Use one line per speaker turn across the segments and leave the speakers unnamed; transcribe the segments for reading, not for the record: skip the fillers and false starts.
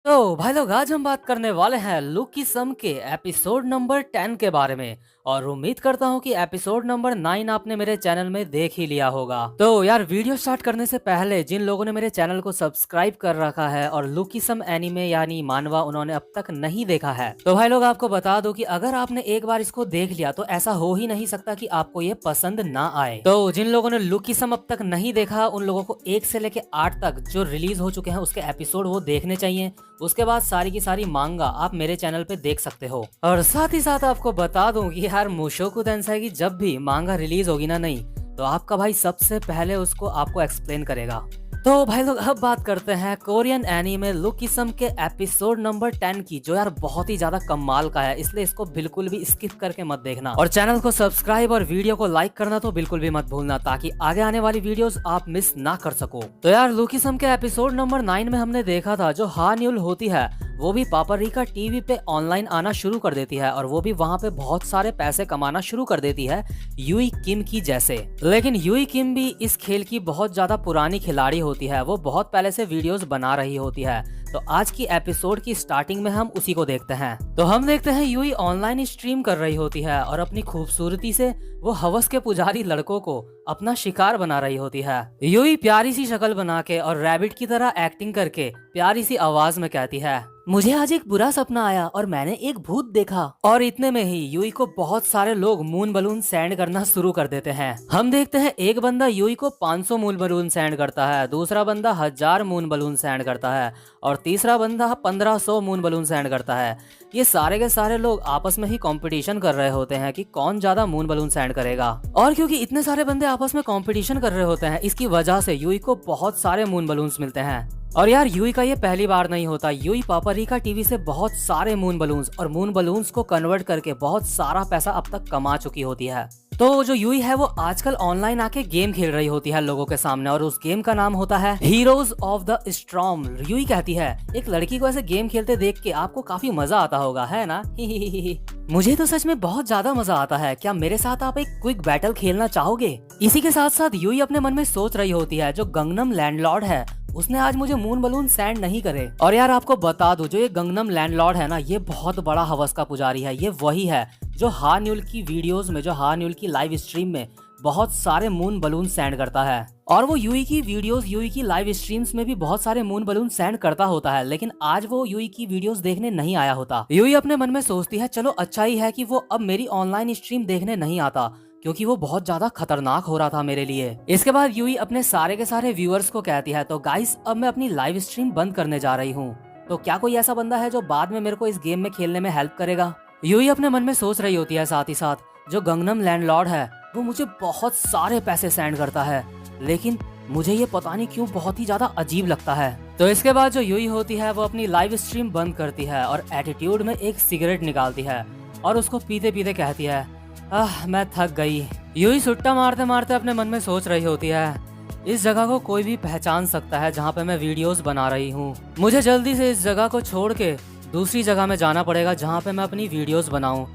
तो भाई लोग आज हम बात करने वाले हैं लुकी सम के एपिसोड नंबर 10 के बारे में। और उम्मीद करता हूँ कि एपिसोड नंबर 9 आपने मेरे चैनल में देख ही लिया होगा। तो यार वीडियो स्टार्ट करने से पहले जिन लोगों ने मेरे चैनल को सब्सक्राइब कर रखा है और लुकी सम एनीमे यानी मानवा उन्होंने अब तक नहीं देखा है, तो भाई लोग आपको बता दो कि अगर आपने एक बार इसको देख लिया तो ऐसा हो ही नहीं सकता कि आपको ये पसंद ना आए। तो जिन लोगों ने लुकी सम अब तक नहीं देखा उन लोगों को 1 से लेके 8 तक जो रिलीज हो चुके हैं उसके एपिसोड वो देखने चाहिए। उसके बाद सारी की सारी मांगा आप मेरे चैनल पे देख सकते हो। और साथ ही साथ आपको बता दूं कि यार मुशोकु टेंसाई की जब भी मांगा रिलीज होगी ना नहीं, तो आपका भाई सबसे पहले उसको आपको एक्सप्लेन करेगा। तो भाई लोग अब बात करते हैं कोरियन एनीमे लुकी सम के एपिसोड नंबर 10 की, जो यार बहुत ही ज्यादा कमाल का है, इसलिए इसको बिल्कुल भी स्किप करके मत देखना। और चैनल को सब्सक्राइब और वीडियो को लाइक करना तो बिल्कुल भी मत भूलना, ताकि आगे आने वाली वीडियोस आप मिस ना कर सको। तो यार लुकी सम के एपिसोड नंबर 9 में हमने देखा था जो हान्युल होती है वो भी पापरिका टीवी पे ऑनलाइन आना शुरू कर देती है, और वो भी वहाँ पे बहुत सारे पैसे कमाना शुरू कर देती है यूई किम की जैसे। लेकिन यूई किम भी इस खेल की बहुत ज्यादा पुरानी खिलाड़ी होती है, वो बहुत पहले से वीडियोस बना रही होती है। तो आज की एपिसोड की स्टार्टिंग में हम उसी को देखते हैं। तो हम देखते हैं यूई ऑनलाइन स्ट्रीम कर रही होती है और अपनी खूबसूरती से वो हवस के पुजारी लड़कों को अपना शिकार बना रही होती है। यूई प्यारी सी शक्ल बना के और रैबिट की तरह एक्टिंग करके प्यारी सी आवाज में कहती है, मुझे आज एक बुरा सपना आया और मैंने एक भूत देखा। और इतने में ही यूई को बहुत सारे लोग मून बलून सेंड करना शुरू कर देते हैं। हम देखते हैं एक बंदा यूई को 500 मून बलून सेंड करता है, दूसरा बंदा 1000 मून बलून सेंड करता है और तीसरा बंदा 1500 मून बलून सेंड करता है। ये सारे के सारे लोग आपस में ही कंपटीशन कर रहे होते हैं कि कौन ज्यादा मून बलून सेंड करेगा। और क्योंकि इतने सारे बंदे आपस में कंपटीशन कर रहे होते हैं, इसकी वजह से यूई को बहुत सारे मून बलून्स मिलते हैं। और यार यूई का ये पहली बार नहीं होता, यूई पापरिका टीवी से बहुत सारे मून बलून्स और मून बलून्स को कन्वर्ट करके बहुत सारा पैसा अब तक कमा चुकी होती है। तो जो यूई है वो आजकल ऑनलाइन आके गेम खेल रही होती है लोगों के सामने, और उस गेम का नाम होता है heroes of the storm. Yui कहती है एक लड़की को ऐसे गेम खेलते देख के आपको काफी मजा आता होगा, है ना? मुझे तो सच में बहुत ज्यादा मजा आता है, क्या मेरे साथ आप एक क्विक बैटल खेलना चाहोगे? इसी के साथ साथ यूई अपने मन में सोच रही होती है जो गंगनम लैंडलॉर्ड है उसने आज मुझे मून बलून सेंड नहीं करे। और यार आपको बता दूं जो ये गंगनम लैंडलॉर्ड है ना, ये बहुत बड़ा हवस का पुजारी है। ये वही है जो हान्युल की वीडियोस में, जो हान्युल की लाइव स्ट्रीम में बहुत सारे मून बलून सेंड करता है। और वो यूई की वीडियोस, यूई की लाइव स्ट्रीम्स में भी बहुत सारे मून बलून सेंड करता होता है, लेकिन आज वो यूई की वीडियोस देखने नहीं आया होता। यूई अपने मन में सोचती है चलो अच्छा ही है कि वो अब मेरी ऑनलाइन स्ट्रीम देखने नहीं आता, क्योंकि वो बहुत ज्यादा खतरनाक हो रहा था मेरे लिए। इसके बाद यूई अपने सारे के सारे व्यूअर्स को कहती है, तो गाइस अब मैं अपनी लाइव स्ट्रीम बंद करने जा रही हूँ, तो क्या कोई ऐसा बंदा है जो बाद में मेरे को इस गेम में खेलने में हेल्प करेगा? यूई अपने मन में सोच रही होती है। साथ ही साथ जो गंगनम लैंडलॉर्ड है वो मुझे बहुत सारे पैसे सेंड करता है, लेकिन मुझे ये पता नहीं क्यों बहुत ही ज्यादा अजीब लगता है। तो इसके बाद जो यूई होती है वो अपनी लाइव स्ट्रीम बंद करती है और एटीट्यूड में एक सिगरेट निकालती है और उसको पीते पीते कहती है, मैं थक गई। यूई सुट्टा मारते मारते अपने मन में सोच रही होती है, इस जगह को कोई भी पहचान सकता है जहाँ पे मैं वीडियोस बना रही हूँ। मुझे जल्दी से इस जगह को छोड़ के दूसरी जगह में जाना पड़ेगा जहाँ पे मैं अपनी वीडियोस बनाऊं।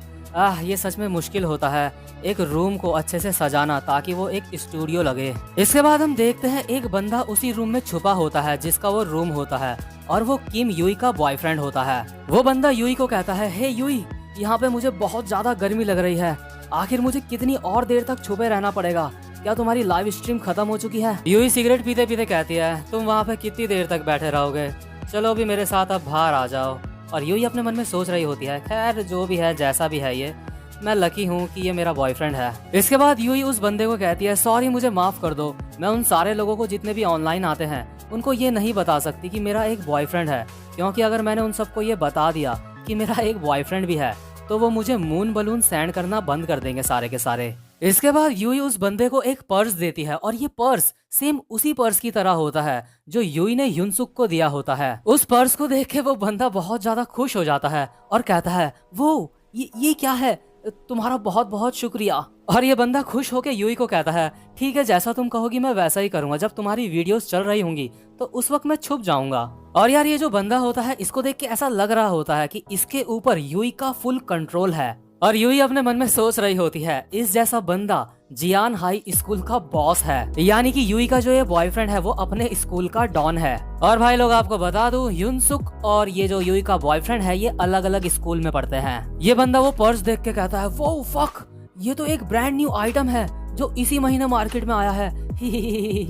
ये सच में मुश्किल होता है एक रूम को अच्छे से सजाना ताकि वो एक स्टूडियो लगे। इसके बाद हम देखते हैं एक बंदा उसी रूम में छुपा होता है जिसका वो रूम होता है, और वो किम यूई का बॉयफ्रेंड होता है। वो बंदा यूई को कहता है, हे यूई, यहाँ पे मुझे बहुत ज्यादा गर्मी लग रही है, आखिर मुझे कितनी और देर तक छुपे रहना पड़ेगा? क्या तुम्हारी लाइव स्ट्रीम खत्म हो चुकी है? यूई सिगरेट पीते पीते कहती है, तुम वहाँ पे कितनी देर तक बैठे रहोगे? चलो अभी मेरे साथ अब बाहर आ जाओ। और यूई अपने मन में सोच रही होती है, खैर जो भी है जैसा भी है ये, मैं लकी हूँ कि ये मेरा बॉयफ्रेंड है। इसके बाद यूई उस बंदे को कहती है, सॉरी मुझे माफ कर दो, मैं उन सारे लोगों को जितने भी ऑनलाइन आते हैं उनको ये नहीं बता सकती कि मेरा एक बॉयफ्रेंड है, क्योंकि अगर मैंने उन सबको ये बता दिया कि मेरा एक बॉयफ्रेंड भी है तो वो मुझे मून बलून सेंड करना बंद कर देंगे सारे के सारे। इसके बाद यूई उस बंदे को एक पर्स देती है, और ये पर्स सेम उसी पर्स की तरह होता है जो यूई ने युनसुक को दिया होता है। उस पर्स को देख के वो बंदा बहुत ज्यादा खुश हो जाता है और कहता है, वो ये क्या है? तुम्हारा बहुत बहुत शुक्रिया। और ये बंदा खुश होके यूई को कहता है, ठीक है जैसा तुम कहोगी मैं वैसा ही करूंगा, जब तुम्हारी वीडियोस चल रही होंगी तो उस वक्त मैं छुप जाऊंगा। और यार ये जो बंदा होता है इसको देख के ऐसा लग रहा होता है कि इसके ऊपर यूई का फुल कंट्रोल है, और यूई अपने मन में सोच रही होती है इस जैसा बंदा जियान हाई स्कूल का बॉस है, यानी कि यूई का जो ये बॉयफ्रेंड है वो अपने स्कूल का डॉन है। और भाई लोग आपको बता दूं, युनसुक और ये जो यूई का बॉयफ्रेंड है ये अलग अलग स्कूल में पढ़ते हैं। ये बंदा वो पर्स देख के कहता है वो फक, ये तो एक ब्रांड न्यू आइटम है जो इसी महीने मार्केट में आया है।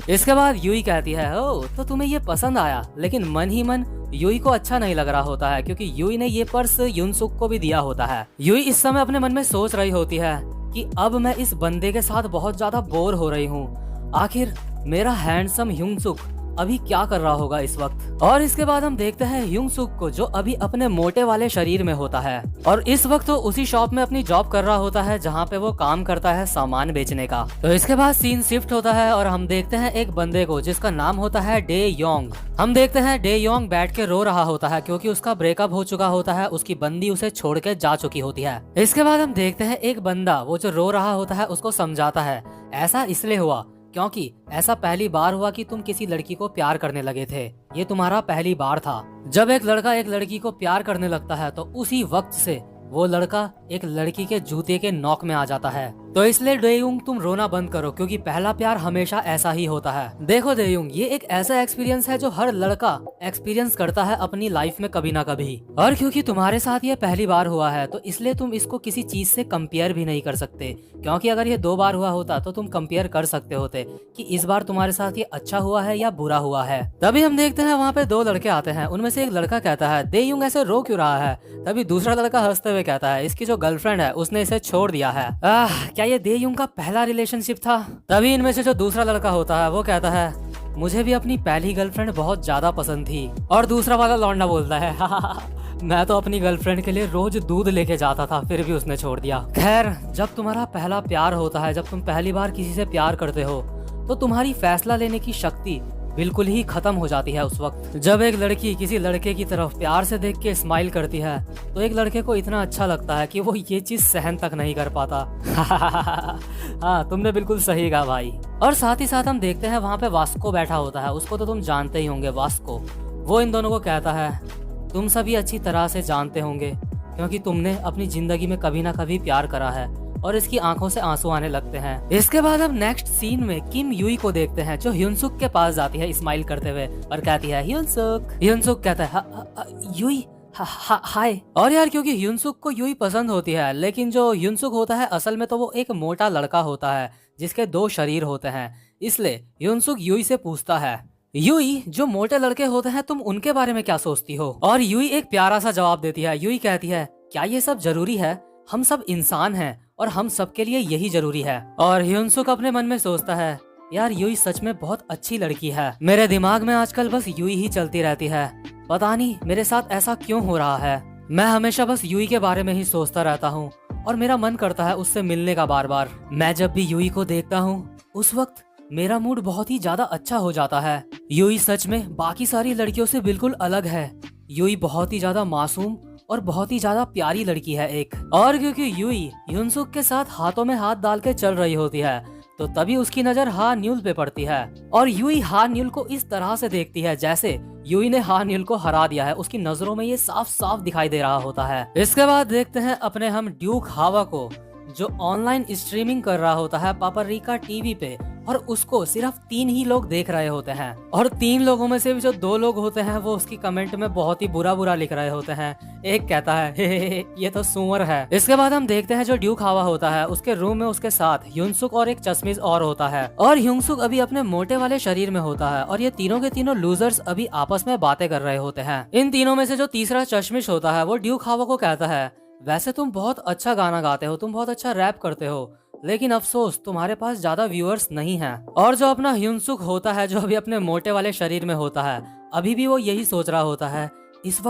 इसके बाद यूई कहती है ओ तो तुम्हें ये पसंद आया, लेकिन मन ही मन यूई को अच्छा नहीं लग रहा होता है क्योंकि यूई ने ये पर्स युनसुक को भी दिया होता है। यूई इस समय अपने मन में सोच रही होती है कि अब मैं इस बंदे के साथ बहुत ज्यादा बोर हो रही हूँ, आखिर मेरा हैंडसम युनसुक अभी क्या कर रहा होगा इस वक्त। और इसके बाद हम देखते हैं युनसुक को जो अभी अपने मोटे वाले शरीर में होता है और इस वक्त वो उसी शॉप में अपनी जॉब कर रहा होता है जहाँ पे वो काम करता है सामान बेचने का। तो इसके बाद सीन शिफ्ट होता है और हम देखते हैं एक बंदे को जिसका नाम होता है डे योंग। हम देखते हैं डे योंग बैठ के रो रहा होता है क्योंकि उसका ब्रेकअप हो चुका होता है, उसकी बंदी उसे छोड़ के जा चुकी होती है। इसके बाद हम देखते हैं एक बंदा वो जो रो रहा होता है उसको समझाता है ऐसा इसलिए हुआ क्योंकि ऐसा पहली बार हुआ कि तुम किसी लड़की को प्यार करने लगे थे, ये तुम्हारा पहली बार था। जब एक लड़का एक लड़की को प्यार करने लगता है तो उसी वक्त से वो लड़का एक लड़की के जूते के नोक में आ जाता है। तो इसलिए डेयुंग तुम रोना बंद करो क्योंकि पहला प्यार हमेशा ऐसा ही होता है। देखो डेयुंग, ये एक ऐसा एक्सपीरियंस है जो हर लड़का एक्सपीरियंस करता है अपनी लाइफ में कभी ना कभी, और क्योंकि तुम्हारे साथ ये पहली बार हुआ है तो इसलिए तुम इसको किसी चीज से कंपेयर भी नहीं कर सकते, क्योंकि अगर ये 2 बार हुआ होता तो तुम कंपेयर कर सकते होते कि इस बार तुम्हारे साथ ये अच्छा हुआ है या बुरा हुआ है। तभी हम देखते हैं वहाँ पे 2 लड़के आते हैं, उनमें से एक लड़का कहता है डेयुंग ऐसे रो क्यों रहा है। तभी दूसरा लड़का हंसते हुए कहता है इसकी जो गर्लफ्रेंड है उसने इसे छोड़ दिया है। क्या ये डेयुंग का पहला रिलेशनशिप था। तभी इनमें से जो दूसरा लड़का होता है वो कहता है मुझे भी अपनी पहली गर्लफ्रेंड बहुत ज्यादा पसंद थी। और दूसरा वाला लौंडा बोलता है मैं तो अपनी गर्लफ्रेंड के लिए रोज दूध लेके जाता था फिर भी उसने छोड़ दिया। खैर, जब तुम्हारा पहला प्यार होता है, जब तुम पहली बार किसी से प्यार करते हो तो तुम्हारी फैसला लेने की शक्ति बिल्कुल ही खत्म हो जाती है उस वक्त। जब एक लड़की किसी लड़के की तरफ प्यार से देख के स्माइल करती है तो एक लड़के को इतना अच्छा लगता है कि वो ये चीज सहन तक नहीं कर पाता। हाँ, तुमने बिल्कुल सही कहा भाई। और साथ ही साथ हम देखते हैं वहाँ पे वास्को बैठा होता है, उसको तो तुम जानते ही होंगे वास्को। वो इन दोनों को कहता है तुम सभी अच्छी तरह से जानते होंगे क्योंकि तुमने अपनी जिंदगी में कभी ना कभी प्यार करा है। और इसकी आंखों से आंसू आने लगते हैं। इसके बाद हम नेक्स्ट सीन में किम यूई को देखते हैं जो ह्यूनसुक के पास जाती है स्माइल करते हुए और कहती है ह्यूनसुक। ह्यूनसुक कहता है यूई हाय। और यार क्योंकि ह्यूनसुक को यूई पसंद होती है, लेकिन जो ह्यूनसुक होता है असल में तो वो एक मोटा लड़का होता है जिसके 2 शरीर होते हैं। इसलिए ह्यूनसुक यूई से पूछता है यूई जो मोटे लड़के होते हैं तुम उनके बारे में क्या सोचती हो। और यूई एक प्यारा सा जवाब देती है। यूई कहती है क्या ये सब जरूरी है, हम सब इंसान हैं और हम सबके लिए यही जरूरी है। और ह्यूनसुक अपने मन में सोचता है यार यूई सच में बहुत अच्छी लड़की है, मेरे दिमाग में आजकल बस यूई ही चलती रहती है, पता नहीं मेरे साथ ऐसा क्यों हो रहा है। मैं हमेशा बस यूई के बारे में ही सोचता रहता हूँ और मेरा मन करता है उससे मिलने का बार बार। मैं जब भी यूई को देखता हूँ उस वक्त मेरा मूड बहुत ही ज्यादा अच्छा हो जाता है। यूई सच में बाकी सारी लड़कियों से बिल्कुल अलग है। यूई बहुत ही ज्यादा मासूम और बहुत ही ज्यादा प्यारी लड़की है एक। और क्योंकि यूई ह्यूनसुक के साथ हाथों में हाथ डाल के चल रही होती है तो तभी उसकी नजर हा न्यूल पे पड़ती है और यूई हा न्यूल को इस तरह से देखती है जैसे यूई ने हा न्यूल को हरा दिया है। उसकी नजरों में ये साफ साफ दिखाई दे रहा होता है। इसके बाद देखते हैं अपने हम ड्यूक हावा को जो ऑनलाइन स्ट्रीमिंग कर रहा होता है पापरिका टीवी पे, और उसको सिर्फ 3 ही लोग देख रहे होते हैं और 3 लोगों में से भी जो 2 लोग होते हैं वो उसकी कमेंट में बहुत ही बुरा बुरा लिख रहे होते हैं। एक कहता है हे ये तो सुअर है। इसके बाद हम देखते हैं जो ड्यूक हावा होता है उसके रूम में उसके साथ ह्यूनसुक और एक चश्मिश और होता है और ह्यूनसुक अभी अपने मोटे वाले शरीर में होता है और ये तीनों के तीनों लूजर्स अभी आपस में बातें कर रहे होते हैं। इन तीनों में से जो तीसरा चश्मिश होता है वो ड्यूक हावा को कहता है वैसे तुम बहुत अच्छा गाना गाते हो, तुम बहुत अच्छा रैप करते हो, लेकिन अफसोस तुम्हारे पास ज्यादा व्यूअर्स नहीं हैं। और जो अपना ह्यूनसुक होता है जो अभी अपने मोटे वाले शरीर में होता है अभी भी वो यही सोच रहा होता है इस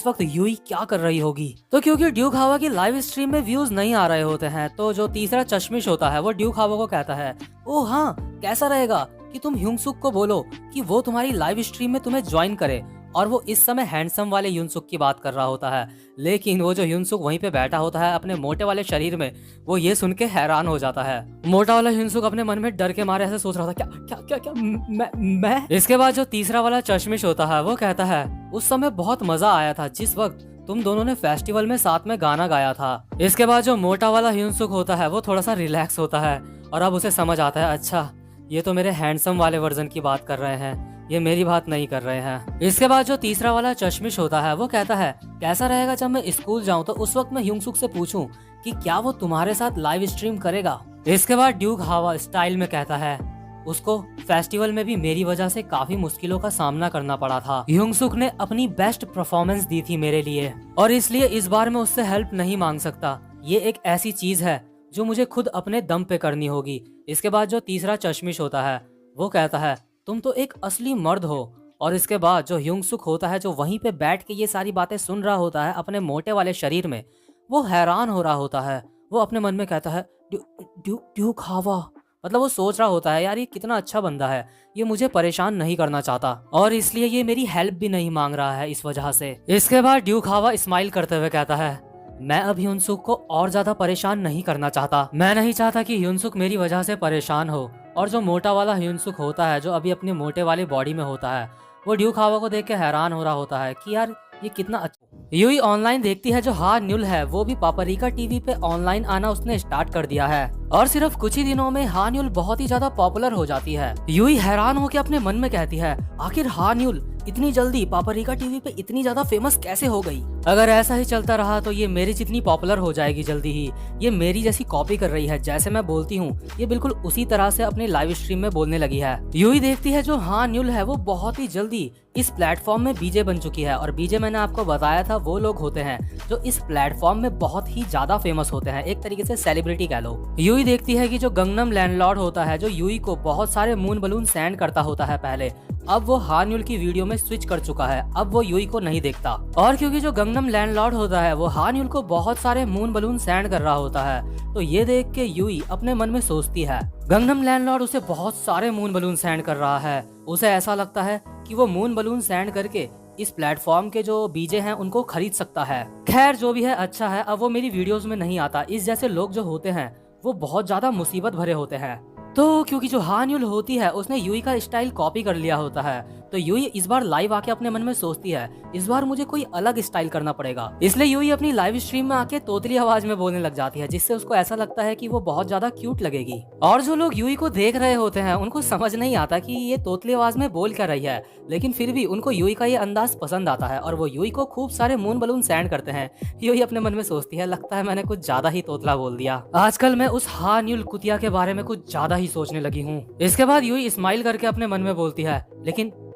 वक्त यूई क्या कर रही होगी। तो क्योंकि ड्यूक हावा की लाइव स्ट्रीम में व्यूज नहीं आ रहे होते हैं तो जो तीसरा चश्मिश होता है वो ड्यूक हावा को कहता है ओ हाँ, कैसा रहेगा कि तुम ह्यूनसुक को बोलो कि वो तुम्हारी लाइव स्ट्रीम में तुम्हें ज्वाइन करे। और वो इस समय हैंडसम वाले ह्यूनसुक की बात कर रहा होता है, लेकिन वो जो ह्यूनसुक वहीं पे बैठा होता है अपने मोटे वाले शरीर में, वो ये सुन के हैरान हो जाता है। मोटा वाला ह्यूनसुक अपने मन में डर के मारे ऐसे सोच रहा था क्या क्या क्या क्या मैं। इसके बाद जो तीसरा वाला चश्मिश होता है वो कहता है उस समय बहुत मजा आया था जिस वक्त तुम दोनों ने फेस्टिवल में साथ में गाना गाया था। इसके बाद जो मोटा वाला ह्यूनसुक होता है वो थोड़ा सा रिलैक्स होता है और अब उसे समझ आता है, अच्छा ये तो मेरे हैंडसम वाले वर्जन की बात कर रहे हैं, ये मेरी बात नहीं कर रहे हैं। इसके बाद जो तीसरा वाला चश्मिश होता है वो कहता है, कैसा रहेगा जब मैं स्कूल जाऊं तो उस वक्त मैं ह्यूनसुक से पूछूं कि क्या वो तुम्हारे साथ लाइव स्ट्रीम करेगा। इसके बाद ड्यूक हावा स्टाइल में कहता है, उसको फेस्टिवल में भी मेरी वजह से काफी मुश्किलों का सामना करना पड़ा था। ह्यूनसुक ने अपनी बेस्ट परफॉर्मेंस दी थी मेरे लिए और इसलिए इस बार मैं उससे हेल्प नहीं मांग सकता। ये एक ऐसी चीज है जो मुझे खुद अपने दम पे करनी होगी। इसके बाद जो तीसरा चश्मिश होता है वो कहता है, तुम तो एक असली मर्द हो। और इसके बाद जो ह्यूनसुक होता है जो वहीं पे बैठ के ये सारी बातें सुन रहा होता है अपने मोटे वाले शरीर में, वो हैरान हो रहा होता है। वो अपने मन में कहता है, ड्यूक हावा, मतलब वो सोच रहा होता है, यार ये कितना अच्छा बंदा है, ये मुझे परेशान नहीं करना चाहता और इसलिए ये मेरी हेल्प भी नहीं मांग रहा है इस वजह से। इसके बाद ड्यूक हावा स्माइल करते हुए कहता है, मैं अब ह्यूनसुक को और ज्यादा परेशान नहीं करना चाहता। मैं नहीं चाहता कि ह्यूनसुक मेरी वजह से परेशान हो। और जो मोटा वाला ह्यूनसुक होता है जो अभी अपनी मोटे वाली बॉडी में होता है, वो ड्यूक हावा को देख के हैरान हो रहा होता है कि यार ये कितना अच्छा। यूई ऑनलाइन देखती है जो हा न्यूल है वो भी पापरिका टीवी पे ऑनलाइन आना उसने स्टार्ट कर दिया है और सिर्फ कुछ ही दिनों में हा न्यूल बहुत ही ज्यादा पॉपुलर हो जाती है। यूई हैरान होकर अपने मन में कहती है, आखिर हा न्यूल इतनी जल्दी पापरिका टीवी पे इतनी ज्यादा फेमस कैसे हो गई। अगर ऐसा ही चलता रहा तो ये मेरी जितनी पॉपुलर हो जाएगी जल्दी ही। ये मेरी जैसी कॉपी कर रही है, जैसे मैं बोलती हूँ ये बिल्कुल उसी तरह से अपने लाइव स्ट्रीम में बोलने लगी है। यूई देखती है जो हा न्यूल है वो बहुत ही जल्दी इस प्लेटफॉर्म में बीजे बन चुकी है और बीजे मैंने आपको बताया था वो लोग होते हैं जो इस प्लेटफॉर्म में बहुत ही ज्यादा फेमस होते हैं, एक तरीके से सेलिब्रिटी कह लो। यूई देखती है कि जो गंगनम लैंडलॉर्ड होता है जो यूई को बहुत सारे मून बलून सेंड करता होता है पहले, अब वो हा न्यूल की वीडियो में स्विच कर चुका है, अब वो यूई को नहीं देखता। और क्योंकि जो गंगनम लैंडलॉर्ड होता है वो हा न्यूल को बहुत सारे मून बलून सेंड कर रहा होता है, तो ये देख के यूई अपने मन में सोचती है, गंगनम लैंडलॉर्ड उसे बहुत सारे मून बलून सेंड कर रहा है, उसे ऐसा लगता है कि वो मून बलून सेंड करके इस प्लेटफॉर्म के जो बीजे हैं उनको खरीद सकता है। खैर जो भी है अच्छा है, अब वो मेरी वीडियोस में नहीं आता। इस जैसे लोग जो होते हैं वो बहुत ज्यादा मुसीबत भरे होते हैं। तो क्योंकि जो हा न्यूल होती है उसने यूई का स्टाइल कॉपी कर लिया होता है, तो यूई इस बार लाइव आके अपने मन में सोचती है इस बार मुझे कोई अलग स्टाइल करना पड़ेगा। इसलिए यूई अपनी लाइव स्ट्रीम में आके तोतली आवाज में बोलने लग जाती है, जिससे उसको ऐसा लगता है कि वो बहुत ज्यादा क्यूट लगेगी। और जो लोग यूई को देख रहे होते हैं उनको समझ नहीं आता कि ये तोतली आवाज में बोल क्या रही है, लेकिन फिर भी उनको यूई का ये अंदाज पसंद आता है और वो यूई को खूब सारे मून बलून सेंड करते हैं। यूई अपने मन में सोचती है, लगता है मैंने कुछ ज्यादा ही तोतला बोल दिया, आजकल मैं उस हा न्यूल कुतिया के बारे में कुछ ज्यादा ही सोचने लगी हूँ। इसके बाद यूई स्माइल करके अपने मन में बोलती है,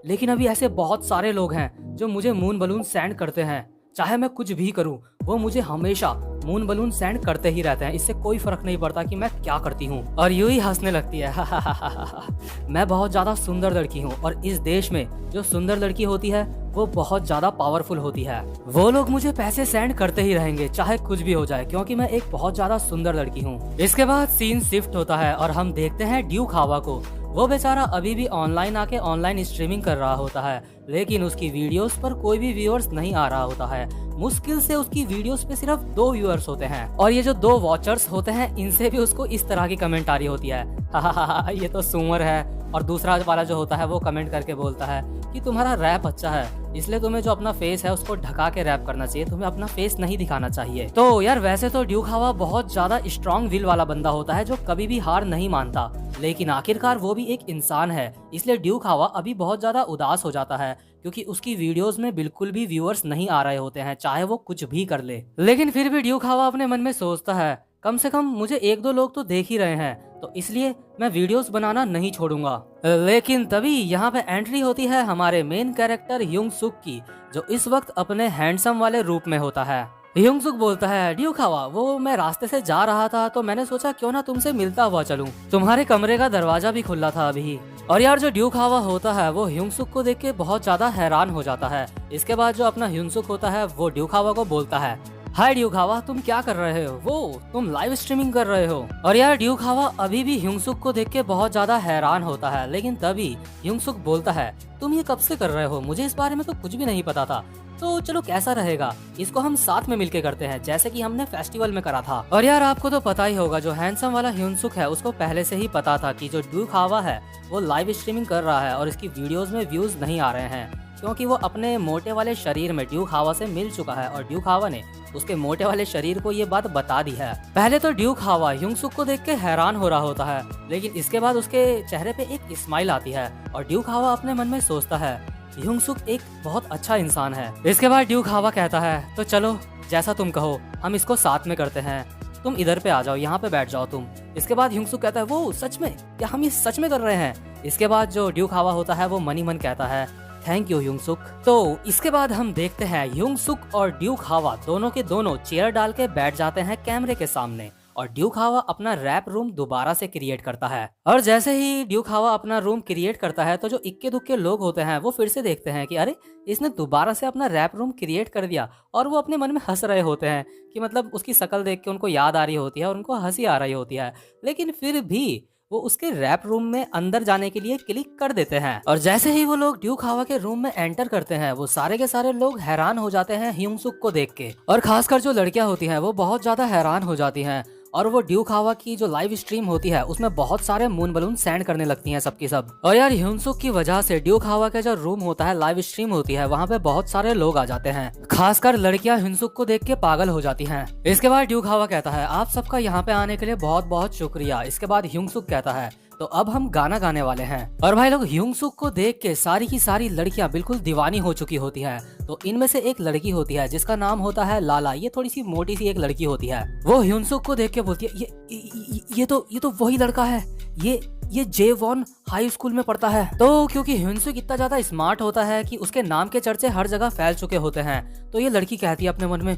लेकिन अभी ऐसे बहुत सारे लोग हैं जो मुझे मून बलून सेंड करते हैं, चाहे मैं कुछ भी करूं वो मुझे हमेशा मून बलून सेंड करते ही रहते हैं, इससे कोई फर्क नहीं पड़ता कि मैं क्या करती हूँ। और यूं हंसने लगती है, मैं बहुत ज्यादा सुंदर लड़की हूँ और इस देश में जो सुंदर लड़की होती है वो बहुत ज्यादा पावरफुल होती है। वो लोग मुझे पैसे सेंड करते ही रहेंगे चाहे कुछ भी हो जाए, क्योंकि मैं एक बहुत ज्यादा सुंदर लड़की हूँ। इसके बाद सीन शिफ्ट होता है और हम देखते हैं ड्यूक हावा को। वो बेचारा अभी भी ऑनलाइन आके ऑनलाइन स्ट्रीमिंग कर रहा होता है, लेकिन उसकी वीडियोस पर कोई भी व्यूअर्स नहीं आ रहा होता है। मुश्किल से उसकी वीडियोस पे सिर्फ 2 व्यूअर्स होते हैं और ये जो 2 वॉचर्स होते हैं इनसे भी उसको इस तरह की कमेंट आ रही होती है, ये तो सुअर है। और दूसरा वाला जो होता है वो कमेंट करके बोलता है कि तुम्हारा रैप अच्छा है, इसलिए तुम्हें जो अपना फेस है उसको ढका के रैप करना चाहिए, तुम्हें अपना फेस नहीं दिखाना चाहिए। तो यार वैसे तो ड्यूक हावा बहुत ज्यादा स्ट्रॉन्ग विल वाला बंदा होता है जो कभी भी हार नहीं मानता, लेकिन आखिरकार वो भी एक इंसान है, इसलिए ड्यूक हावा अभी बहुत ज्यादा उदास हो जाता है क्योंकि उसकी वीडियोस में बिल्कुल भी व्यूअर्स नहीं आ रहे होते हैं, चाहे वो कुछ भी कर ले। लेकिन फिर भी ड्यूक हावा अपने मन में सोचता है, कम से कम मुझे 1-2 लोग तो देख ही रहे हैं, तो इसलिए मैं वीडियोस बनाना नहीं छोड़ूंगा। लेकिन तभी यहाँ पे एंट्री होती है हमारे मेन कैरेक्टर ह्यूनसुक की, जो इस वक्त अपने हैंडसम वाले रूप में होता है। ह्यूनसुक बोलता है, ड्यूक हावा वो मैं रास्ते से जा रहा था तो मैंने सोचा क्यों ना तुमसे मिलता हुआ चलूं, तुम्हारे कमरे का दरवाजा भी खुला था अभी। और यार जो ड्यूक हावा होता है वो ह्यूनसुक को देख के बहुत ज्यादा हैरान हो जाता है। इसके बाद जो अपना ह्यूनसुक होता है वो ड्यूक हावा को बोलता है, हाय ड्यूक हावा तुम क्या कर रहे हो, वो तुम लाइव स्ट्रीमिंग कर रहे हो। और यार ड्यूक हावा अभी भी ह्यूनसुक को देख के बहुत ज्यादा हैरान होता है, लेकिन तभी ह्यूनसुक बोलता है, तुम ये कब से कर रहे हो, मुझे इस बारे में तो कुछ भी नहीं पता था, तो चलो कैसा रहेगा इसको हम साथ में मिलके करते हैं जैसे कि हमने फेस्टिवल में करा था। और यार आपको तो पता ही होगा जो हैंडसम वाला ह्यूनसुक है उसको पहले से ही पता था कि जो ड्यूक हावा है वो लाइव स्ट्रीमिंग कर रहा है और इसकी वीडियोस में व्यूज नहीं आ रहे हैं, क्योंकि वो अपने मोटे वाले शरीर में ड्यूक हावा से मिल चुका है और ड्यूक हावा ने उसके मोटे वाले शरीर को ये बात बता दी है। पहले तो ड्यूक हावा ह्यूंग-सुक को देख के हैरान हो रहा होता है, लेकिन इसके बाद उसके चेहरे पे एक स्माइल आती है और ड्यूक हावा अपने मन में सोचता है ह्यूंग-सुक एक बहुत अच्छा इंसान है। इसके बाद ड्यूक हावा कहता है तो चलो जैसा तुम कहो हम इसको साथ में करते हैं, तुम इधर पे आ जाओ, यहाँ पे बैठ जाओ तुम। इसके बाद ह्यूंग-सुक कहता है वो सच में, क्या हम ये सच में कर रहे हैं? इसके बाद जो ड्यूक हावा होता है वो मन ही मन कहता है थैंक यू ह्यूंग-सुक। तो इसके बाद हम देखते हैं ह्यूंग-सुक और ड्यूक हावा दोनों के दोनों चेयर डाल के बैठ जाते हैं कैमरे के सामने और ड्यूक हावा अपना रैप रूम दोबारा से क्रिएट करता है। और जैसे ही ड्यूक हावा अपना रूम क्रिएट करता है तो जो इक्के दुक्के लोग होते हैं वो फिर से देखते हैं कि अरे इसने दोबारा से अपना रैप रूम क्रिएट कर दिया, और वो अपने मन में हंस रहे होते हैं कि मतलब उसकी शक्ल देख के उनको याद आ रही होती है और उनको हंसी आ रही होती है, लेकिन फिर भी वो उसके रैप रूम में अंदर जाने के लिए क्लिक कर देते हैं। और जैसे ही वो लोग ड्यूक हावा के रूम में एंटर करते हैं वो सारे के सारे लोग हैरान हो जाते हैं ह्यूंग-सुक को देख के, और खासकर जो लड़कियां होती हैं वो बहुत ज्यादा हैरान हो जाती हैं और वो ड्यूक हावा की जो लाइव स्ट्रीम होती है उसमें बहुत सारे मून बलून सेंड करने लगती हैं सबकी सब। और यार ह्यूंग-सुक की वजह से ड्यूक हावा का जो रूम होता है, लाइव स्ट्रीम होती है, वहाँ पे बहुत सारे लोग आ जाते हैं, खासकर लड़कियां ह्यूंग-सुक को देख के पागल हो जाती हैं। इसके बाद ड्यूक हावा कहता है आप सबका यहाँ पे आने के लिए बहुत बहुत शुक्रिया। इसके बाद ह्यूंग-सुक कहता है तो अब हम गाना गाने वाले हैं। और भाई लोग ह्यूंग-सुक को देख के सारी की सारी लड़कियां बिल्कुल दीवानी हो चुकी होती हैं। तो इनमें से एक लड़की होती है जिसका नाम होता है लाला, ये थोड़ी सी मोटी सी एक लड़की होती है। वो ह्यूंग-सुक को देख के बोलती है ये तो वही लड़का है, ये जेवॉन हाई स्कूल में पढ़ता है। तो क्योंकि ह्यूंग-सुक इतना ज्यादा स्मार्ट होता है कि उसके नाम के चर्चे हर जगह फैल चुके होते हैं, तो ये लड़की कहती है अपने मन में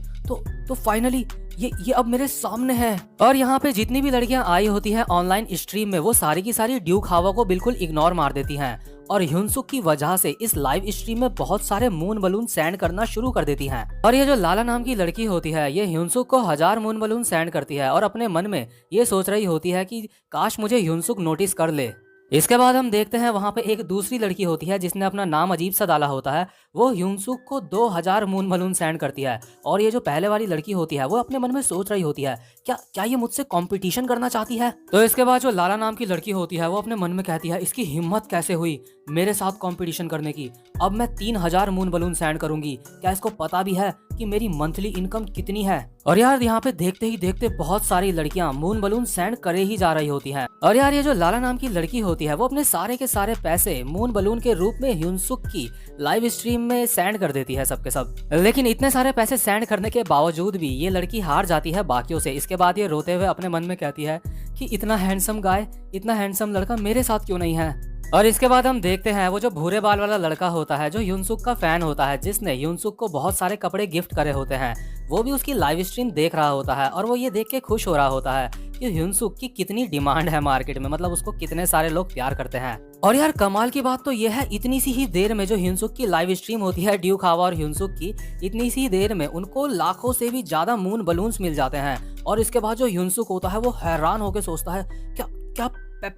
तो फाइनली ये अब मेरे सामने है। और यहाँ पे जितनी भी लड़कियां आई होती हैं ऑनलाइन स्ट्रीम में वो सारी की सारी ड्यूक हावा को बिल्कुल इग्नोर मार देती हैं और ह्यूंग-सुक की वजह से इस लाइव स्ट्रीम में बहुत सारे मून बलून सेंड करना शुरू कर देती हैं। और ये जो लाला नाम की लड़की होती है ये ह्यूंग-सुक को 1000 मून बलून सेंड करती है और अपने मन में ये सोच रही होती है कि काश मुझे ह्यूंग-सुक नोटिस कर ले। इसके बाद हम देखते हैं वहाँ पे एक दूसरी लड़की होती है जिसने अपना नाम अजीब सा डाला होता है, वो ह्यूंग-सुक को 2000 मून बलून सेंड करती है। और ये जो पहले वाली लड़की होती है वो अपने मन में सोच रही होती है क्या ये मुझसे कंपटीशन करना चाहती है। तो इसके बाद जो लाला नाम की लड़की होती है वो अपने मन में कहती है इसकी हिम्मत कैसे हुई मेरे साथ कंपटीशन करने की, अब मैं 3000 मून बलून सेंड करूंगी, क्या इसको पता भी है कि मेरी मंथली इनकम कितनी है। और यार यहाँ पे देखते ही देखते बहुत सारी लड़कियां मून बलून सेंड करे ही जा रही होती हैं। और यार ये जो लाला नाम की लड़की होती है वो अपने सारे के सारे पैसे मून बलून के रूप में ह्यूंग-सुक की लाइव स्ट्रीम में सेंड कर देती है सबके सब। लेकिन इतने सारे पैसे सेंड करने के बावजूद भी ये लड़की हार जाती है बाकियों से। इसके बाद ये रोते हुए अपने मन में कहती है कि इतना हैंडसम गाय, इतना हैंडसम लड़का मेरे साथ क्यों नहीं है। और इसके बाद हम देखते हैं वो जो भूरे बाल वाला लड़का होता है जो ह्यूंग-सुक का फैन होता है, जिसने ह्यूंग-सुक को बहुत सारे कपड़े गिफ्ट करे होते हैं, वो भी उसकी लाइव स्ट्रीम देख रहा होता है और वो ये देख के खुश हो रहा होता है कि ह्यूंग-सुक की कितनी डिमांड है मार्केट में, मतलब उसको कितने सारे लोग प्यार करते हैं। और यार कमाल की बात तो ये है इतनी सी ही देर में जो ह्यूंग-सुक की लाइव स्ट्रीम होती है ड्यूक हावा और ह्यूंग-सुक की, इतनी सी देर में उनको लाखों से भी ज्यादा मून बलून्स मिल जाते हैं। और इसके बाद जो ह्यूंग-सुक होता है वो हैरान होकर सोचता है क्या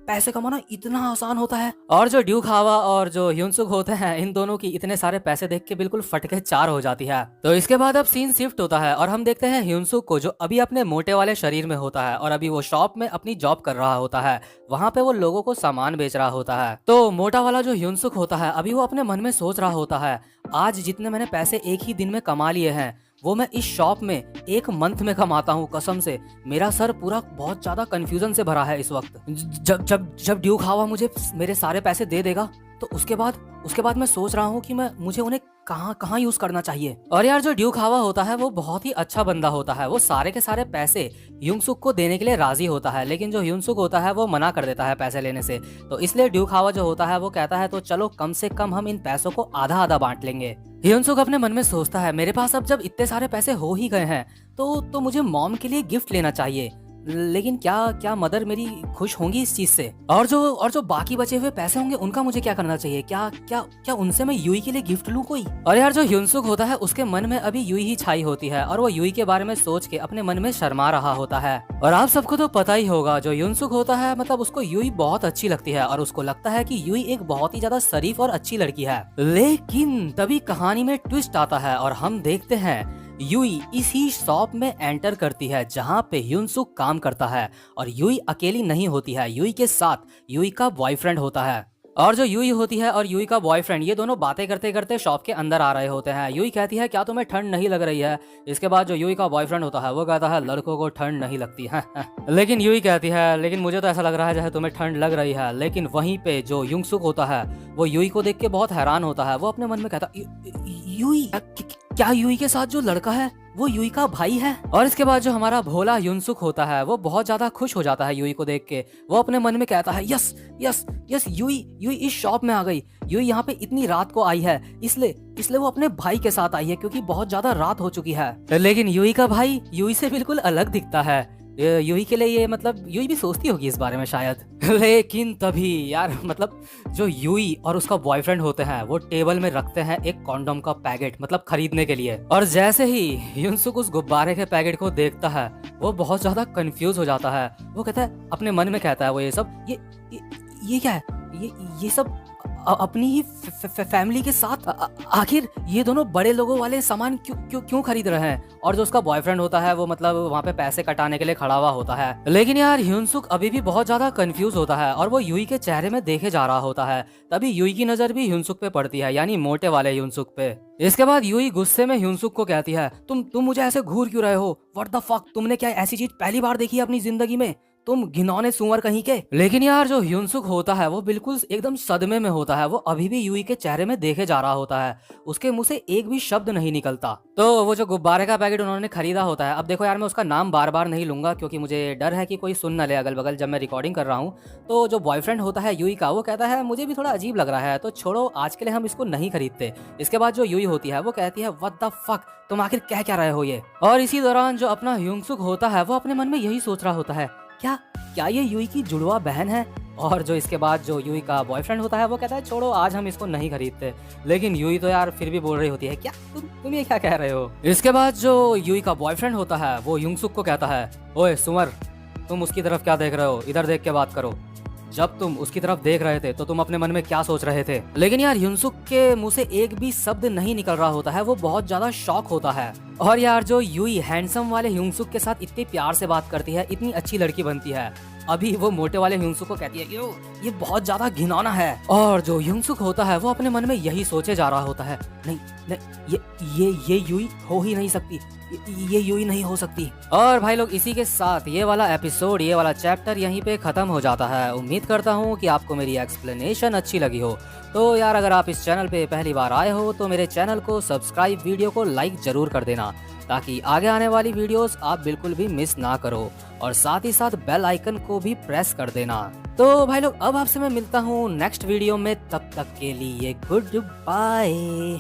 पैसे कमाना इतना आसान होता है। और जो ड्यूक हावा और जो ह्यूंग-सुक होते हैं इन दोनों की इतने सारे पैसे देख के बिल्कुल फटके चार हो जाती है। तो इसके बाद अब सीन शिफ्ट होता है और हम देखते हैं ह्यूंग-सुक को जो अभी अपने मोटे वाले शरीर में होता है और अभी वो शॉप में अपनी जॉब कर रहा होता है, वहाँ पे वो लोगों को सामान बेच रहा होता है। तो मोटा वाला जो ह्यूंग-सुक होता है अभी वो अपने मन में सोच रहा होता है आज जितने मैंने पैसे एक ही दिन में कमा लिए हैं वो मैं इस शॉप में एक मंथ में कमाता हूँ। कसम से मेरा सर पूरा बहुत ज्यादा कंफ्यूजन से भरा है इस वक्त। जब ड्यूक हावा मुझे मेरे सारे पैसे दे देगा तो उसके बाद मैं सोच रहा हूँ कि मुझे उन्हें कहाँ यूज करना चाहिए। और यार जो ड्यूक हावा होता है वो बहुत ही अच्छा बंदा होता है, वो सारे के सारे पैसे ह्यूंग-सुक को देने के लिए राजी होता है, लेकिन जो ह्यूंग-सुक होता है वो मना कर देता है पैसे लेने से। तो इसलिए ड्यूक हावा जो होता है वो कहता है तो चलो कम से कम हम इन पैसों को आधा आधा बांट लेंगे। ह्यूंग-सुक अपने मन में सोचता है मेरे पास अब जब इतने सारे पैसे हो ही गए हैं तो मुझे मॉम के लिए गिफ्ट लेना चाहिए, लेकिन क्या मदर मेरी खुश होंगी इस चीज से। और जो बाकी बचे हुए पैसे होंगे उनका मुझे क्या करना चाहिए, क्या उनसे मैं यूई के लिए गिफ्ट लूं कोई। और यार जो ह्यूंग-सुक होता है उसके मन में अभी यूई ही छाई होती है और वो यूई के बारे में सोच के अपने मन में शर्मा रहा होता है। और आप सबको तो पता ही होगा जो ह्यूंग-सुक होता है मतलब उसको यूई बहुत अच्छी लगती है और उसको लगता है कि यूई एक बहुत ही ज्यादा शरीफ और अच्छी लड़की है। लेकिन तभी कहानी में ट्विस्ट आता है और हम देखते हैं यूई इसी शॉप में एंटर करती है जहाँ पे ह्यूंग-सुक काम करता है। और यूई अकेली नहीं होती है, यूई के साथ यूई का बॉयफ्रेंड होता है। और जो यूई होती है और यूई का बॉयफ्रेंड ये दोनों बातें करते करते शॉप के अंदर आ रहे होते हैं। यूई कहती है क्या तुम्हें ठंड नहीं लग रही है। इसके बाद जो यूई का बॉयफ्रेंड होता है वो कहता है लड़कों को ठंड नहीं लगती है। लेकिन यूई कहती है लेकिन मुझे तो ऐसा लग रहा है जैसे तुम्हें ठंड लग रही है। लेकिन वहीं पे जो युंगसुक होता है वो यूई को देख के बहुत हैरान होता है। वो अपने मन में कहता यूई क्या यूई के साथ जो लड़का है वो यूई का भाई है। और इसके बाद जो हमारा भोला युनसुक होता है वो बहुत ज्यादा खुश हो जाता है यूई को देख के। वो अपने मन में कहता है yes yes yes Yui Yui इस शॉप में आ गई। यूई यहाँ पे इतनी रात को आई है इसलिए वो अपने भाई के साथ आई है क्योंकि बहुत ज्यादा रात हो चुकी है। लेकिन यूई का भाई यूई से बिल्कुल अलग दिखता है। यूई के लिए ये मतलब यूई भी सोचती होगी इस बारे में शायद। लेकिन तभी यार मतलब जो यूई और उसका बॉयफ्रेंड होते हैं वो टेबल में रखते हैं एक कॉन्डोम का पैकेट मतलब खरीदने के लिए। और जैसे ही युनसुक उस गुब्बारे के पैकेट को देखता है वो बहुत ज्यादा कंफ्यूज हो जाता है। वो कहता है अपने मन में कहता है वो ये सब ये क्या है ये सब अपनी ही फैमिली के साथ आखिर ये दोनों बड़े लोगों वाले सामान क्यों खरीद रहे हैं। और जो उसका बॉयफ्रेंड होता है वो मतलब वहाँ पे पैसे कटाने के लिए खड़ा हुआ होता है। लेकिन यार युनसुक अभी भी बहुत ज्यादा कंफ्यूज होता है और वो यूई के चेहरे में देखे जा रहा होता है। तभी यूई की नजर भी युनसुक पे पड़ती है यानी मोटे वाले युनसुक पे। इसके बाद यूई गुस्से में युनसुक को कहती है तुम मुझे ऐसे घूर क्यों रहे हो। व्हाट द फक तुमने क्या ऐसी चीज पहली बार देखी है अपनी जिंदगी में तुम घिनौने सुअर कहीं के। लेकिन यार जो युनसुक होता है वो बिल्कुल एकदम सदमे में होता है। वो अभी भी यूई के चेहरे में देखे जा रहा होता है। उसके मुंह से एक भी शब्द नहीं निकलता। तो वो जो गुब्बारे का पैकेट उन्होंने खरीदा होता है। अब देखो यार मैं उसका नाम बार बार नहीं लूंगा क्योंकि मुझे डर है कि कोई सुन न ले अगल बगल जब मैं रिकॉर्डिंग कर रहा हूँ। तो जो बॉयफ्रेंड होता है यूई का वो कहता है मुझे भी थोड़ा अजीब लग रहा है तो छोड़ो आज के लिए हम इसको नहीं खरीदते। इसके बाद जो यूई होती है वो कहती है व्हाट द फक तुम आखिर कह क्या रहे हो ये। और इसी दौरान जो अपना युनसुक होता है वो अपने मन में यही सोच रहा होता है क्या ये यूई की जुड़वा बहन है। और जो इसके बाद जो यूई का बॉयफ्रेंड होता है वो कहता है छोड़ो आज हम इसको नहीं खरीदते। लेकिन यूई तो यार फिर भी बोल रही होती है क्या तुम ये क्या कह रहे हो। इसके बाद जो यूई का बॉयफ्रेंड होता है वो युनसुक को कहता है ओए सुअर तुम उसकी तरफ क्या देख रहे हो इधर देख के बात करो। जब तुम उसकी तरफ देख रहे थे तो तुम अपने मन में क्या सोच रहे थे। लेकिन यार युनसुक के मुंह से एक भी शब्द नहीं निकल रहा होता है। वो बहुत ज्यादा शॉक होता है। और यार जो यूई हैंडसम वाले युनसुक के साथ इतने प्यार से बात करती है इतनी अच्छी लड़की बनती है अभी वो मोटे वाले युनसुक को कहती है ये बहुत ज्यादा घिनौना है। और जो युनसुक होता है वो अपने मन में यही सोचे जा रहा होता है नहीं ये यूई हो ही नहीं सकती ये यूई नहीं हो सकती। और भाई लोग इसी के साथ ये वाला एपिसोड ये वाला चैप्टर यहीं पे खत्म हो जाता है। उम्मीद करता हूँ कि आपको मेरी एक्सप्लेनेशन अच्छी लगी हो। तो यार अगर आप इस चैनल पे पहली बार आए हो तो मेरे चैनल को सब्सक्राइब वीडियो को लाइक जरूर कर देना ताकि आगे आने वाली वीडियोस आप बिल्कुल भी मिस ना करो। और साथ ही साथ बेल आइकन को भी प्रेस कर देना। तो भाई लोग अब आपसे मैं मिलता हूँ नेक्स्ट वीडियो में। तब तक के लिए गुड बाय।